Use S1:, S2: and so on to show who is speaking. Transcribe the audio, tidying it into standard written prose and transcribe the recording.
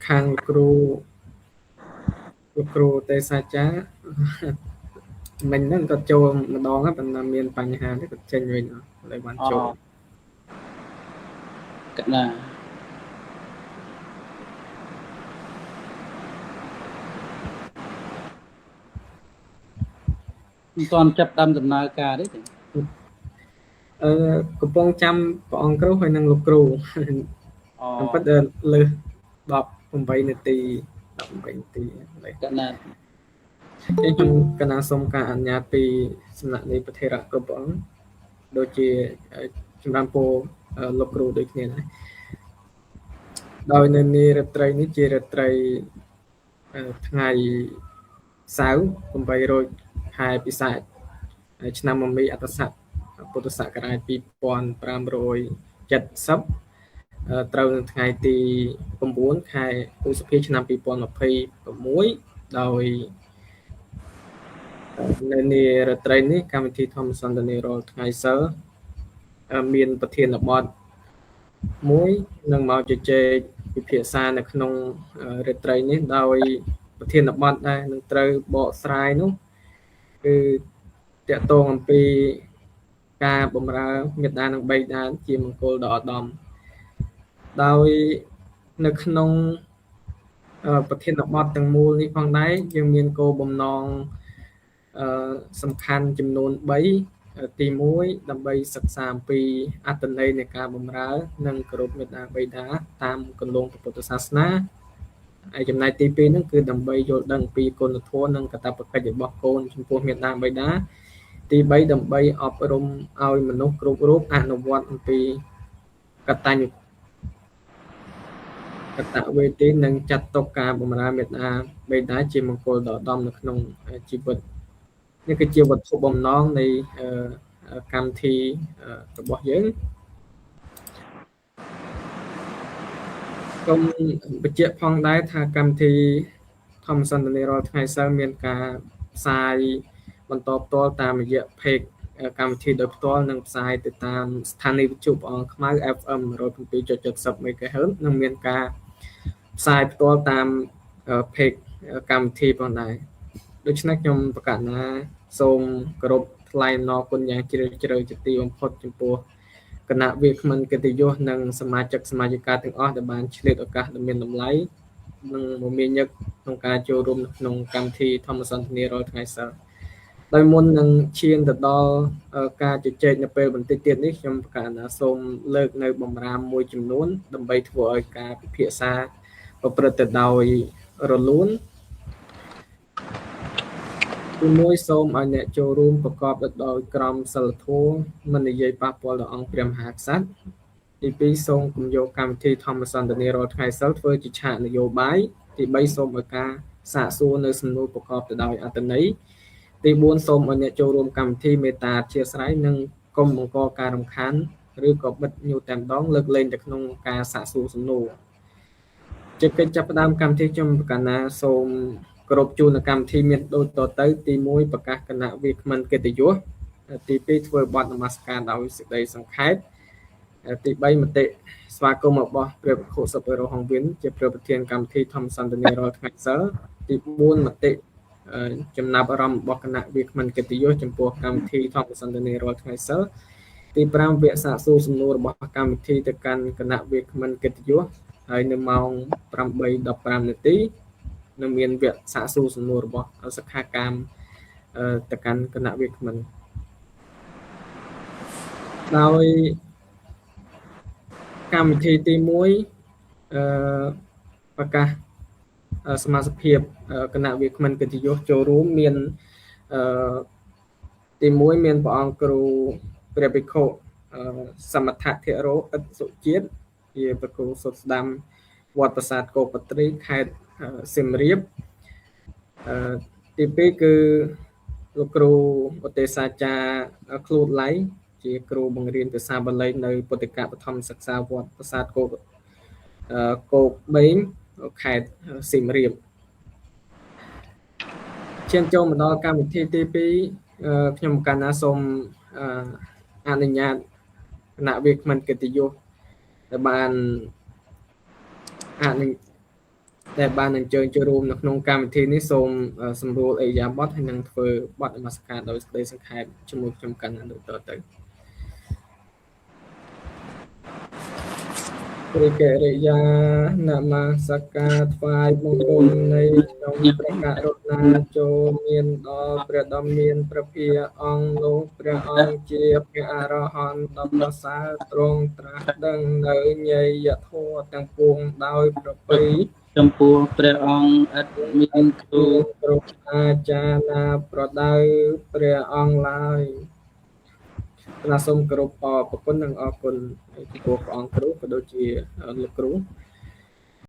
S1: ខាងលោកគ្រូទេសាចាមិញហ្នឹងគាត់ចូលម្ដងហើយប៉ុន្តែមានបញ្ហាទេគាត់ចេញវិញហើយបានចូល
S2: កណាមិនទាន់ចាប់ដើមដំណើរការទេ
S1: កំពុងចាំព្រះអង្គគ្រូហើយនឹងលោកគ្រូតាមពិតលើស18នាទី18នាទី
S2: កណា
S1: ខ្ញុំកណាសូមការអនុញ្ញាតពីសំណាក់នៃប្រធារៈគ្រប់ព្រះអង្គដូចជាចម្រើនពរលោកគ្រូដូចគ្នាដែរដោយនៅនារាត្រីនេះជារាត្រីថ្ងៃសៅរ៍8រោចខែពិសាខឆ្នាំមមីអត្តស័កពុទ្ធសករាជ2570ត្រូវនៅថ្ងៃទី9ខែឧសភាឆ្នាំ2026ដោយនៅនារាត្រីនេះកម្មវិធីធម្មសន្តានារាល់ថ្ងៃសៅរ៍មានប្រធានបទមួយនឹងមកជជែកពិភាក្សានៅក្នុងរាត្រីនេះដោយប្រធានបទដែលនឹងត្រូវបកស្រាយនោះគឺតាក់ទងអំពីការបម្រើមេត្តានិងបិតាជាមង្គលដ៏ឧត្តមដោយនៅក្នុងប្រធានបទទាំងមូលនេះផងដែរយើងមានគោលបំណងសំខាន់ចំនួន3ទី1ដើម្បីសិក្សាអំពីអត្ថន័យនៃការបម្រើនិងគោរពមេត្តាបិតាតាមគន្លងពុទ្ធសាសនាហើយចំណែកទី2ហ្នឹងគឺដើម្បីយល់ដឹងពីគុណធម៌និងកាតព្វកិច្ចរបស់កូនចំពោះមេត្តាបិតាទី3ដើម្បីអប់រំឲ្យមនុស្សគ្រប់រូបអនុវត្តអំពីកតញ្ញវេទិនិងចាត់ទុកការបម្រើមេត្តាបិតាជាមង្គលដ៏ឧត្តមនៅក្នុងជីវិតនេះគឺជាវត្ថុបំណងនៃកម្មវិធីរបស់យើងខ្ញុំបញ្ជាក់ផងដែរថាកម្មវិធីធម្មសន្តានារាល់ថ្ងៃសៅរ៍មានការផ្សាយបន្តផ្ទាល់តាមរយៈ page កម្មវិធីដោយផ្ទាល់និងផ្សាយទៅតាមស្ថានីយវិទ្យុព្រះអង្គខ្មៅ FM 107.70 MHz និងមានការផ្សាយផ្ទាល់តាម page កម្មវិធីផងដែរដូច្នេះខ្ញុំប្រកាសណាសូមគោរពថ្លែងអំណរគុណយ៉ាងជ្រាលជ្រៅជាទីបំផុតចំពោះគណៈវាគ្មិនកិត្តិយសនិងសមាជិកសមាជិកាទាំងអស់ដែលបានឆ្លៀតឱកាសដ៏មានតម្លៃនិងមមាញឹកក្នុងការចូលរួមក្នុងកម្មវិធីធម្មសន្តានារាល់ថ្ងៃសៅរ៍ដោយមុននឹងឈានទៅដល់ការជជែកនៅពេលបន្តិចទៀតនេះខ្ញុំប្រកាសណាសូមលើកនៅបម្រាមមួយចំនួនដើម្បីធ្វើឲ្យការពិភាក្សាប្រព្រឹត្តទៅដោយរលូនទី1សូមឲ្យអ្នកចូលរួមប្រកបដោយក្រមសីលធម៌មិននិយាយប៉ះពាល់ដល់អង្គព្រះមហាក្សត្រទី2សូមកុំយកកម្មវិធីធម្មសន្តានារាល់ថ្ងៃសៅរ៍ធ្វើជាឆាកនយោបាយទី3សូមឲ្យការសាកសួរនៅសំណួរប្រកបទៅដោយអត្ថន័យទី4សូមឲ្យអ្នកចូលរួមកម្មវិធីមេត្តាអធ្យាស្រ័យនិងកុំបង្កការរំខានឬក៏បិទញូតែម្ដងលើកលែងតែក្នុងការសាកសួរសំណួរជាកិច្ចចាប់ផ្ដើមកម្មវិធីខ្ញុំប្រកាសណាសូមគ្រប់ជួនកម្មវិធីមានដូចតទៅទី1ប្រកាសគណៈវាគ្មិនកិត្តិយសទី2ធ្វើបទនមស្ការដោយសេចក្តីសង្ខេបទី3មតិស្វាគមន៍របស់ព្រះភិក្ខុសពរហង្វិនជាព្រះប្រធានកម្មវិធីធម្មសន្តានារាល់ថ្ងៃសៅរ៍ទី4មតិចំណាប់អារម្មណ៍របស់គណៈវាគ្មិនកិត្តិយសចំពោះកម្មវិធីធម្មសន្តានារាល់ថ្ងៃសៅរ៍ទី5វគ្គសាកសួរសំណួររបស់កម្មវិធីទៅកាន់គណៈវាគ្មិនកិត្តិយសហើយនៅម៉ោង 8:15 នាទីនឹងមានវគ្គសាកសួរសំណួររបស់សិក្ខាកាមទៅកាន់គណៈវាគ្មិនដោយកម្មវិធីទី1ប្រកាសសមាជិកភាពគណៈវាគ្មិនកិត្តិយសចូលរួមមានទី1មានព្រះអង្គគ្រូព្រះភិក្ខុសមត្ថធិរោឥតសុជាតិជាព្រះគ្រូសុទ្ធស្ដាំវត្តប្រាសាទគោកបត្រីខេត្តសៀមរាបទី2គឺលោកគ្រូឧទ្ទេសអាចារ្យខ្លួនឡៃជាគ្រូបង្រៀនភាសាបាលីនៅពុទ្ធិកបឋមសិក្សាវត្តប្រាសាទគោកបេងខេត្តសៀមរាបឈានចូលមកដល់កម្មវិធីទី2ខ្ញុំកណ្ណាសូមអនុញ្ញាតគណៈវាគ្មិនកិត្តិយសដែលបាន ដែលបានអញ្ជើញចូលរួមនៅក្នុងកម្មវិធីនេះសូមសម្រួលអេយ៉ាបតហើយនឹងធ្វើបទនមស្ការដោយសេចក្តីសង្ខេបជាមួយខ្ញុំកណ្ណាដូចតទៅព្រះកិរិយានមស្ការថ្វាយបង្គំនៃក្នុងព្រះករុណាចូលមានដល់ព្រះដ៏មានព្រះភិយអង្គនោះព្រះអង្គជាព្រះអរហន្តដ៏ប្រសើរទ្រង់ត្រាស់ដឹងនៅញយធម៌ទាំងពួងដោយប្រពៃ
S2: ចំពោះព្រះអង្គឥតមានគ្រូ
S1: គ្រប់អាចារ្យណាប្រដៅព្រះអង្គឡើយណាសូមគោរពអរគុណនិងអរគុណចំពោះព្រះអង្គគ្រូក៏ដូចជាលោកគ្រូ